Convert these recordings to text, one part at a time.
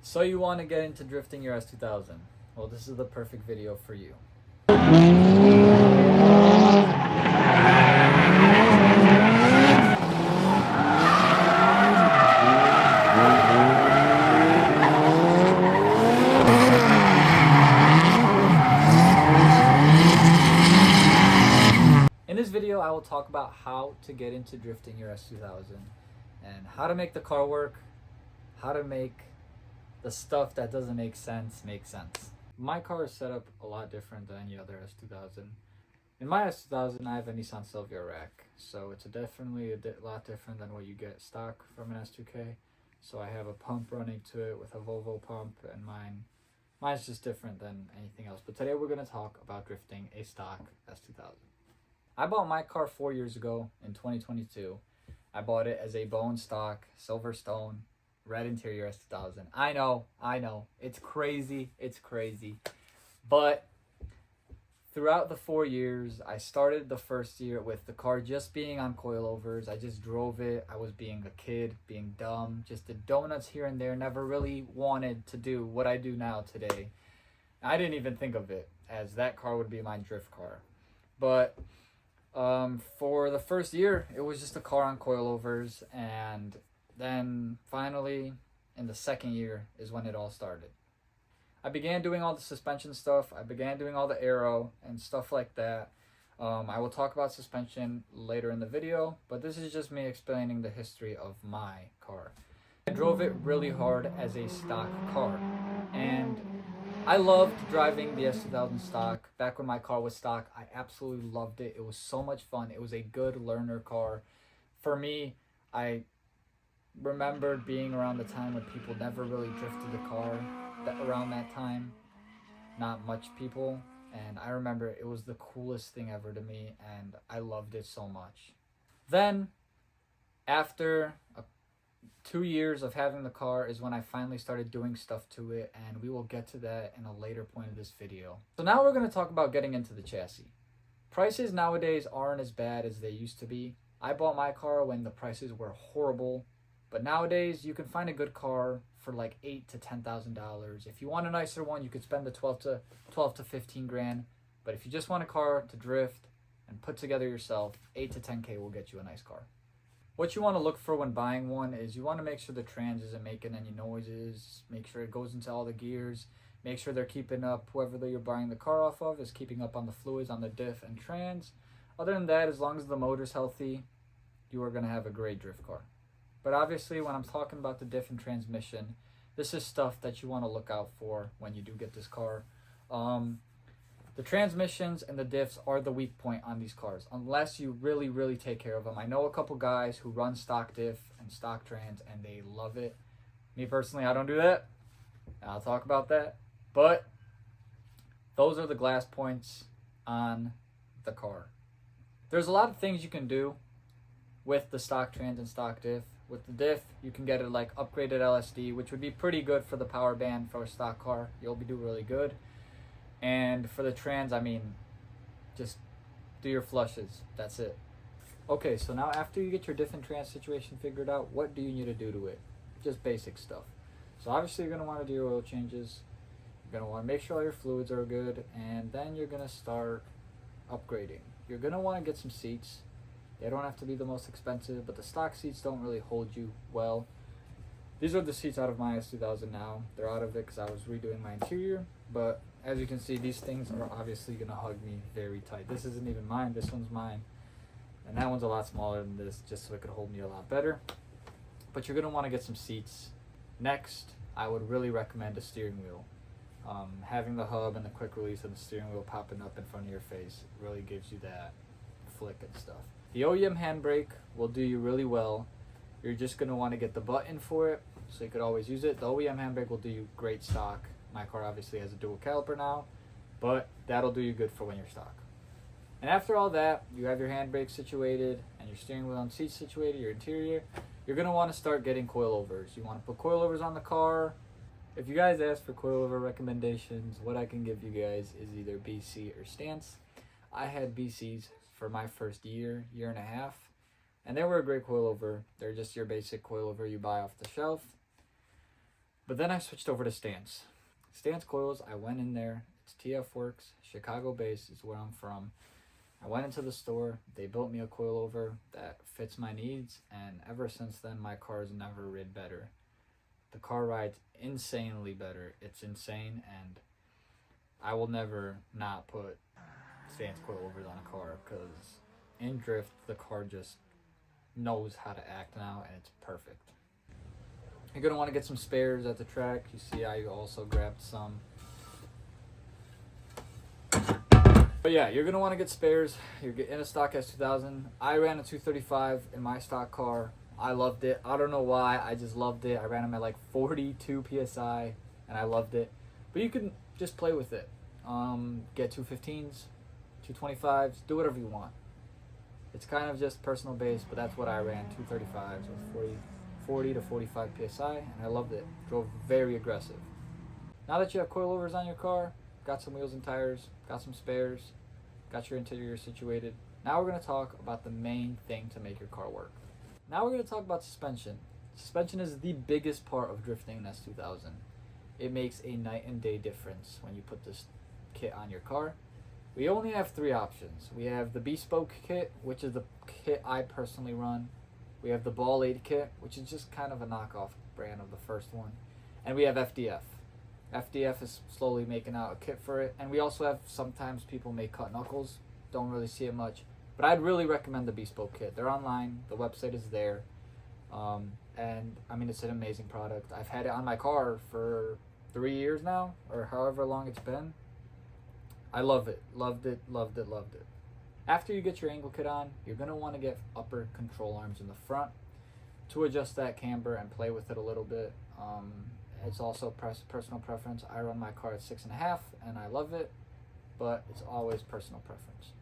So you want to get into drifting your S2000? Well, this is the perfect video for you. In this video, I will talk about how to get into drifting your S2000 and how to make the car work, how to make the stuff that doesn't make sense make sense. My car is set up a lot different than any other S2000. In my S2000, I have a Nissan Silvia rack, so it's definitely a lot different than what you get stock from an S2K. So I have a pump running to it with a Volvo pump, and mine's just different than anything else. But today we're going to talk about drifting a stock S2000. I bought my car 4 years ago in 2022. I bought it as a bone stock Silverstone red interior S2000. I know, it's crazy, but throughout the 4 years, I started the first year with the car just being on coilovers. I just drove it. I was being a kid, being dumb, just did donuts here and there, never really wanted to do what I do now today. I didn't even think of it as that car would be my drift car. But for the first year, it was just a car on coilovers, and then finally in the second year is when it all started. I began doing all the suspension stuff. I began doing all the aero and stuff like that. I will talk about suspension later in the video, but this is just me explaining the history of my car. I drove it really hard as a stock car, and I loved driving the S2000 stock. Back when my car was stock, I absolutely loved it. It was so much fun. It was a good learner car. For me, I remembered being around the time when people never really drifted the car. Around that time, not much people, and I remember it was the coolest thing ever to me, and I loved it so much. Then, after 2 years of having the car is when I finally started doing stuff to it, and we will get to that in a later point of this video. So now we're going to talk about getting into the chassis. Prices nowadays aren't as bad as they used to be. I bought my car when the prices were horrible, but nowadays you can find a good car for like $8,000 to $10,000. If you want a nicer one, you could spend the 12 to 15 grand. But if you just want a car to drift and put together yourself, 8 to 10K will get you a nice car. What you want to look for when buying one is you want to make sure the trans isn't making any noises, make sure it goes into all the gears, make sure they're keeping up, whoever you're buying the car off of is keeping up on the fluids on the diff and trans. Other than that, as long as the motor's healthy, you are going to have a great drift car. But obviously, when I'm talking about the diff and transmission, this is stuff that you want to look out for when you do get this car. The transmissions and the diffs are the weak point on these cars, unless you really, really take care of them. I know a couple guys who run stock diff and stock trans, and they love it. Me personally, I don't do that. I'll talk about that. But those are the glass points on the car. There's a lot of things you can do with the stock trans and stock diff. With the diff, you can get it like upgraded LSD, which would be pretty good for the power band for a stock car. You'll be doing really good. And for the trans, I mean, just do your flushes. That's it. Okay, so now after you get your diff and trans situation figured out, what do you need to do to it? Just basic stuff. So obviously you're going to want to do your oil changes. You're going to want to make sure all your fluids are good. And then you're going to start upgrading. You're going to want to get some seats. They don't have to be the most expensive, but the stock seats don't really hold you well. These are the seats out of my S2000 now. They're out of it because I was redoing my interior. But as you can see, these things are obviously going to hug me very tight. This isn't even mine. This one's mine. And that one's a lot smaller than this, just so it could hold me a lot better. But you're going to want to get some seats. Next, I would really recommend a steering wheel. Having the hub and the quick release of the steering wheel popping up in front of your face really gives you that flick and stuff. The OEM handbrake will do you really well. You're just going to want to get the button for it, so you could always use it. The OEM handbrake will do you great stock. My car obviously has a dual caliper now, but that'll do you good for when you're stock. And after all that, you have your handbrake situated and your steering wheel and seats situated, your interior. You're going to want to start getting coilovers. You want to put coilovers on the car. If you guys ask for coilover recommendations, what I can give you guys is either BC or Stance. I had BCs for my first year and a half, and they were a great coilover. They're just your basic coilover you buy off the shelf. But then I switched over to Stance. Stance coils, I went in there. It's TF Works, Chicago based is where I'm from. I went into the store. They built me a coilover that fits my needs. And ever since then, my car's never rid better. The car rides insanely better. It's insane. And I will never not put Stance coilovers on a car, because in drift, the car just knows how to act now, and it's perfect. You're going to want to get some spares at the track. You see I also grabbed some. But yeah, you're going to want to get spares. You're in a stock S2000. I ran a 235 in my stock car. I loved it. I don't know why. I just loved it. I ran them at like 42 PSI, and I loved it. But you can just play with it. Get 215s, 225s, do whatever you want. It's kind of just personal based, but that's what I ran, 235s with 40 to 45 PSI, and I loved it. Drove very aggressive. Now that you have coilovers on your car, got some wheels and tires, got some spares, got your interior situated, now we're going to talk about the main thing to make your car work. Now we're going to talk about suspension. Suspension is the biggest part of drifting an S2000. It makes a night and day difference when you put this kit on your car. We only have 3 options. We have the Bespoke kit, which is the kit I personally run. We have the Ball Aid kit, which is just kind of a knockoff brand of the first one. And we have FDF. FDF is slowly making out a kit for it. And we also have, sometimes people make cut knuckles. Don't really see it much. But I'd really recommend the Bespoke kit. They're online. The website is there. And I mean, it's an amazing product. I've had it on my car for 3 years now, or however long it's been. I love it. Loved it, loved it, loved it. After you get your angle kit on, you're going to want to get upper control arms in the front to adjust that camber and play with it a little bit. It's also personal preference. I run my car at 6.5 and I love it, but it's always personal preference.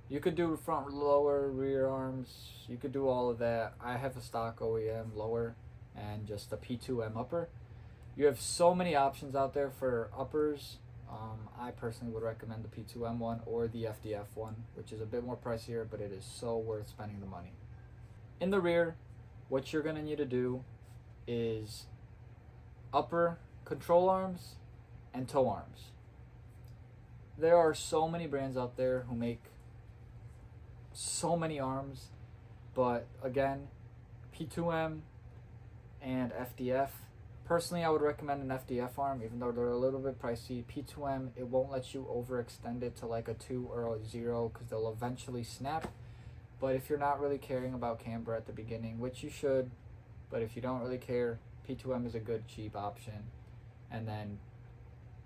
You could do front lower, rear arms. You could do all of that. I have a stock OEM lower and just a P2M upper. You have so many options out there for uppers. I personally would recommend the P2M one or the FDF one, which is a bit more pricier, but it is so worth spending the money. In the rear, what you're going to need to do is upper control arms and toe arms. There are so many brands out there who make so many arms, but again, P2M and FDF. Personally, I would recommend an FDF arm, even though they're a little bit pricey. P2M, it won't let you overextend it to like a 2 or a 0 because they'll eventually snap. But if you're not really caring about camber at the beginning, which you should, but if you don't really care, P2M is a good cheap option. And then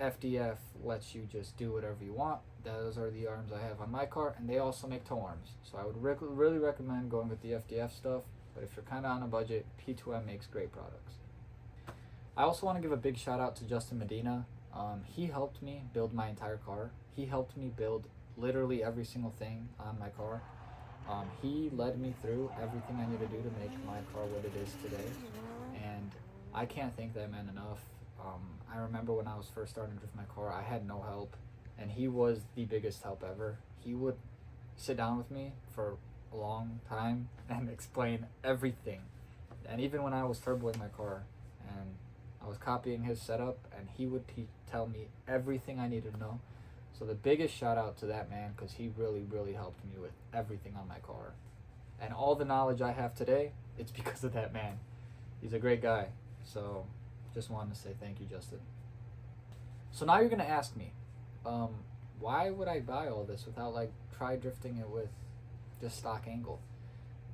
FDF lets you just do whatever you want. Those are the arms I have on my car, and they also make toe arms. So I would really recommend going with the FDF stuff. But if you're kind of on a budget, P2M makes great products. I also want to give a big shout out to Justin Medina. He helped me build my entire car. He helped me build literally every single thing on my car. He led me through everything I need to do to make my car what it is today. And I can't thank that man enough. I remember when I was first starting to drift my car, I had no help. And he was the biggest help ever. He would sit down with me for a long time and explain everything. And even when I was turboing my car and I was copying his setup, and he would tell me everything I needed to know. So the biggest shout out to that man, because he really helped me with everything on my car. And all the knowledge I have today, it's because of that man. He's a great guy. So just wanted to say thank you, Justin. So now you're going to ask me, why would I buy all this without like try drifting it with just stock angle?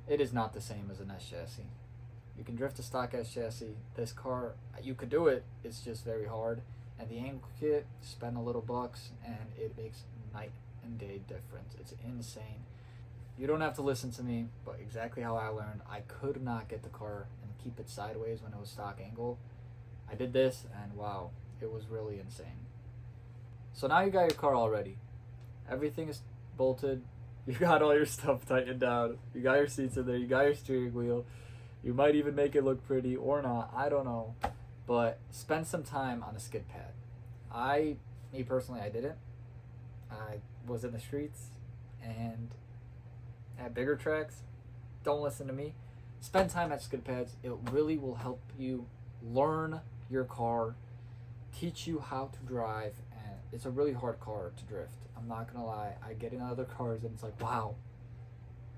It is not the same as an S chassis. You can drift a stock S chassis. This car, you could do it. It's just very hard. And the angle kit, spend a little bucks, and it makes night and day difference. It's insane. You don't have to listen to me, but exactly how I learned. I could not get the car and keep it sideways when it was stock angle. I did this, and wow, it was really insane. So now you got your car all ready. Everything is bolted. You got all your stuff tightened down. You got your seats in there. You got your steering wheel. You might even make it look pretty or not. I don't know. But spend some time on the skid pad. Me personally, I didn't. I was in the streets and at bigger tracks. Don't listen to me. Spend time at skid pads. It really will help you learn your car, teach you how to drive. And it's a really hard car to drift. I'm not gonna lie. I get in other cars and it's like, wow.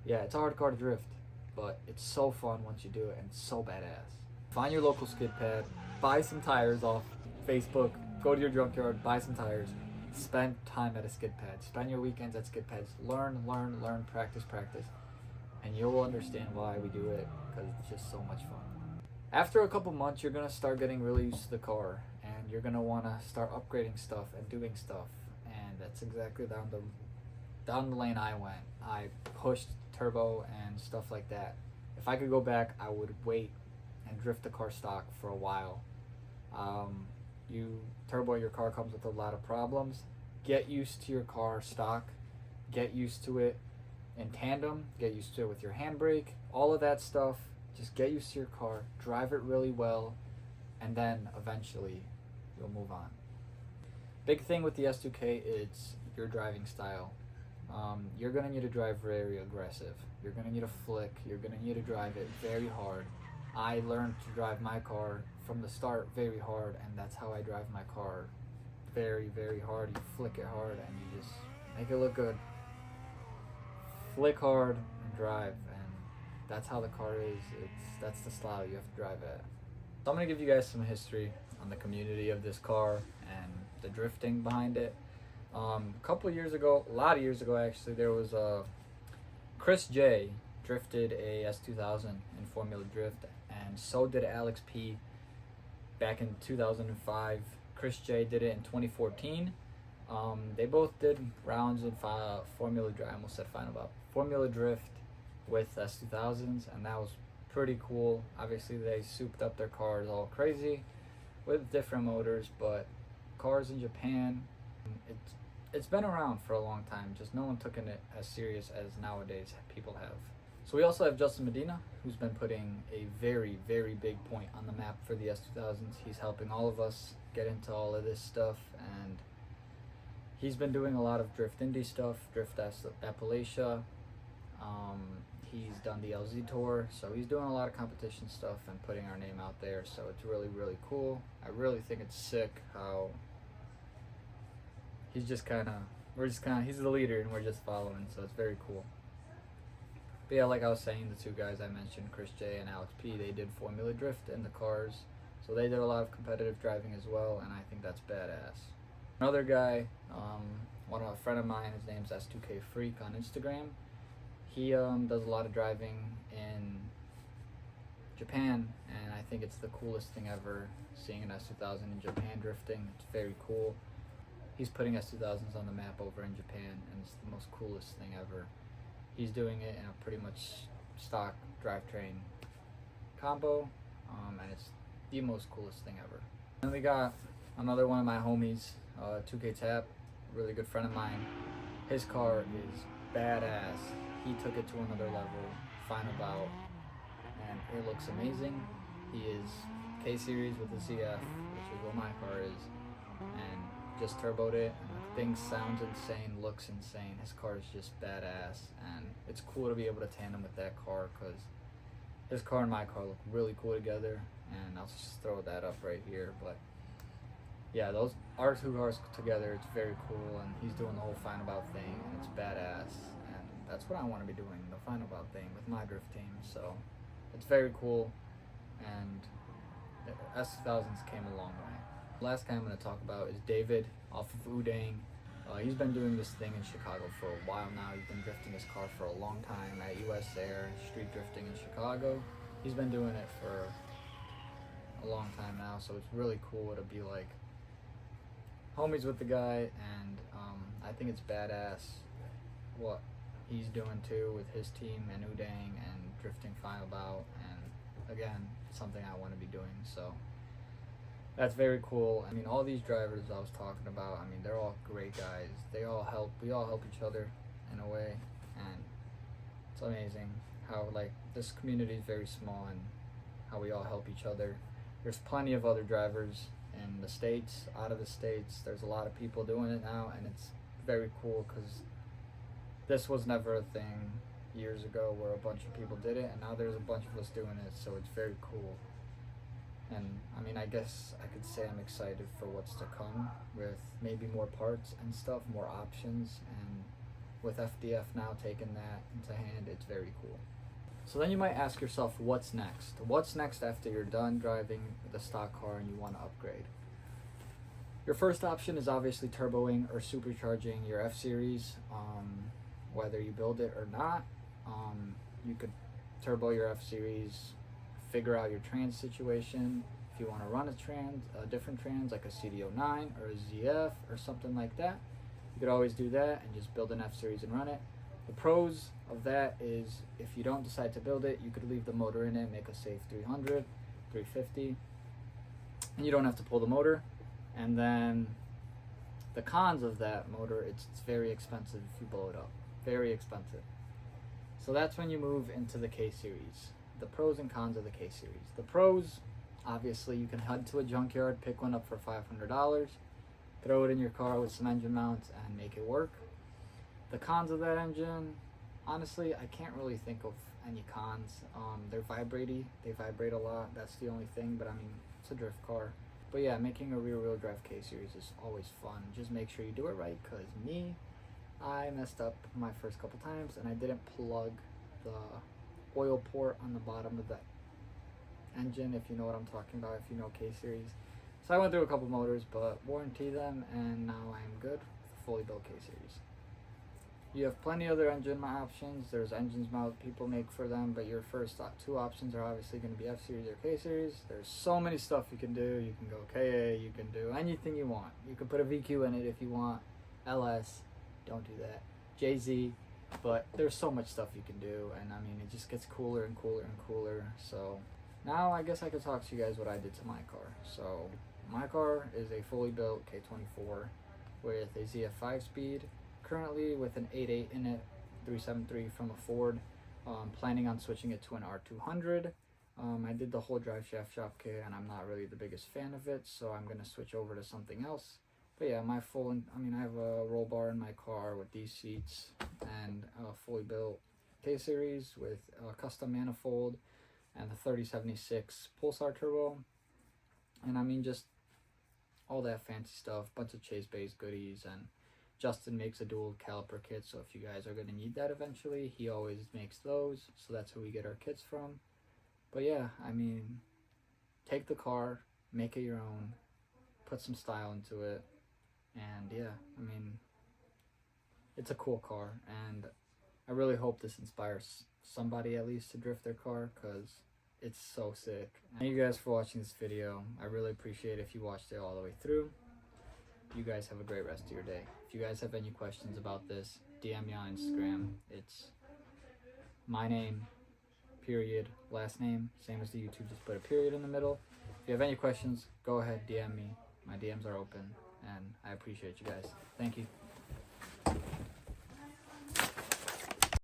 Yeah, it's a hard car to drift, but it's so fun once you do it, and it's so badass. Find your local skid pad, buy some tires off Facebook, go to your junkyard, buy some tires, spend time at a skid pad, spend your weekends at skid pads, learn, practice, and you'll understand why we do it, because it's just so much fun. After a couple months, you're gonna start getting really used to the car, and you're gonna wanna start upgrading stuff and doing stuff, and that's exactly down the lane I went. I pushed turbo and stuff like that. If I could go back, I would wait and drift the car stock for a while. Turbo your car comes with a lot of problems. Get used to your car stock. Get used to it in tandem. Get used to it with your handbrake. All of that stuff. Just get used to your car. Drive it really well, and then eventually you'll move on. Big thing with the S2K is your driving style. You're going to need to drive very aggressive. You're going to need to flick. You're going to need to drive it very hard. I learned to drive my car from the start very hard, and that's how I drive my car. Very, very hard. You flick it hard and you just make it look good. Flick hard and drive, and that's how the car is. That's the style you have to drive at. So I'm going to give you guys some history on the community of this car and the drifting behind it. A couple of years ago, a lot of years ago actually, there was Chris J drifted a S2000 in Formula Drift, and so did Alex P back in 2005. Chris J did it in 2014. They both did rounds in Formula Drift. I almost said Formula Drift with S2000s, and that was pretty cool. Obviously, they souped up their cars all crazy with different motors, but cars in Japan, it's been around for a long time, just no one took it as serious as nowadays people have. So we also have Justin Medina, who's been putting a very, very big point on the map for the S2000s. He's helping all of us get into all of this stuff, and he's been doing a lot of Drift Indy stuff, Drift Appalachia. He's done the LZ Tour, so he's doing a lot of competition stuff and putting our name out there, so it's really, really cool. I really think it's sick how he's just he's the leader and we're just following, so it's very cool. But yeah, like I was saying, the two guys I mentioned, Chris J and Alex P, they did Formula Drift in the cars, so they did a lot of competitive driving as well, and I think that's badass. Another guy, a friend of mine, his name's S2K Freak on Instagram. He does a lot of driving in Japan, and I think it's the coolest thing ever, seeing an S2000 in Japan drifting. It's very cool. He's putting S2000s on the map over in Japan, and it's the most coolest thing ever. He's doing it in a pretty much stock drivetrain combo, and it's the most coolest thing ever. Then we got another one of my homies, 2K Tap, a really good friend of mine. His car is badass. He took it to another level, final bout, and it looks amazing. He is K-Series with the ZF, which is what my car is, and just turboed it, and the thing sounds insane, looks insane. His car is just badass, and it's cool to be able to tandem with that car, because his car and my car look really cool together, and I'll just throw that up right here. But yeah, our two cars together, it's very cool, and he's doing the whole final bout thing, and it's badass, and that's what I want to be doing, the final bout thing with my drift team. So it's very cool, and the S2000s came a long way. Last guy I'm going to talk about is David off of Udang. He's been doing this thing in Chicago for a while now. He's been drifting his car for a long time at US Air, street drifting in Chicago. He's been doing it for a long time now, so it's really cool to be like homies with the guy, and I think it's badass what he's doing too with his team and Udang and drifting final bout, and again, something I want to be doing, so that's very cool. I mean, all these drivers I was talking about, I mean, they're all great guys. We all help each other in a way, and it's amazing how like this community is very small and how we all help each other. There's plenty of other drivers in the States, out of the States. There's a lot of people doing it now, and it's very cool because this was never a thing years ago where a bunch of people did it, and now there's a bunch of us doing it, so it's very cool. And I mean, I guess I could say I'm excited for what's to come with maybe more parts and stuff, more options, and with FDF now taking that into hand, it's very cool. So then you might ask yourself, what's next? What's next after you're done driving the stock car and you want to upgrade? Your first option is obviously turboing or supercharging your F-Series. Whether you build it or not, you could turbo your F-Series, figure out your trans situation. If you want to run a different trans like a CD09 or a ZF or something like that, you could always do that and just build an F-Series and run it. The pros of that is if you don't decide to build it, you could leave the motor in it, make a safe 300, 350, and you don't have to pull the motor. And then the cons of that motor, it's very expensive if you blow it up. Very expensive. So that's when you move into the K-Series. The pros and cons of the K-Series. The pros, obviously, you can head to a junkyard, pick one up for $500, throw it in your car with some engine mounts, and make it work. The cons of that engine, honestly, I can't really think of any cons. They're vibrating. They vibrate a lot. That's the only thing, but I mean, it's a drift car. But yeah, making a rear-wheel drive K-Series is always fun. Just make sure you do it right, because I messed up my first couple times, and I didn't plug the oil port on the bottom of the engine, if you know what I'm talking about, if you know K-Series. So I went through a couple motors, but warranty them, and now I'm good with a fully built K-Series. You have plenty of other engine options. There's engines mount people make for them, but your first two options are obviously going to be F-Series or K-Series. There's so many stuff you can do. You can go KA, you can do anything you want. You can put a VQ in it if you want. LS, don't do that. JZ, but there's so much stuff you can do, and I mean, it just gets cooler and cooler and cooler. So now I guess I could talk to you guys what I did to my car. So my car is a fully built K24 with a ZF 5-speed. Currently with an 8.8 in it, 373 from a Ford. Planning on switching it to an R200. I did the whole drive shaft shop kit, and I'm not really the biggest fan of it, so I'm gonna switch over to something else. But yeah, I have a roll bar in my car with these seats and a fully built K-Series with a custom manifold and the 3076 Pulsar turbo. And I mean, just all that fancy stuff, bunch of Chase Bay's goodies, and Justin makes a dual caliper kit, so if you guys are going to need that eventually, he always makes those, so that's who we get our kits from. But yeah, I mean, take the car, make it your own, put some style into it, and yeah, I mean, it's a cool car, and I really hope this inspires somebody at least to drift their car, because it's so sick. Thank you guys for watching this video. I really appreciate it if you watched it all the way through. You guys have a great rest of your day. If you guys have any questions about this, DM me on Instagram. It's my name, period, last name, same as the YouTube, just put a period in the middle. If you have any questions, go ahead, DM me. My DMs are open, and I appreciate you guys. Thank you.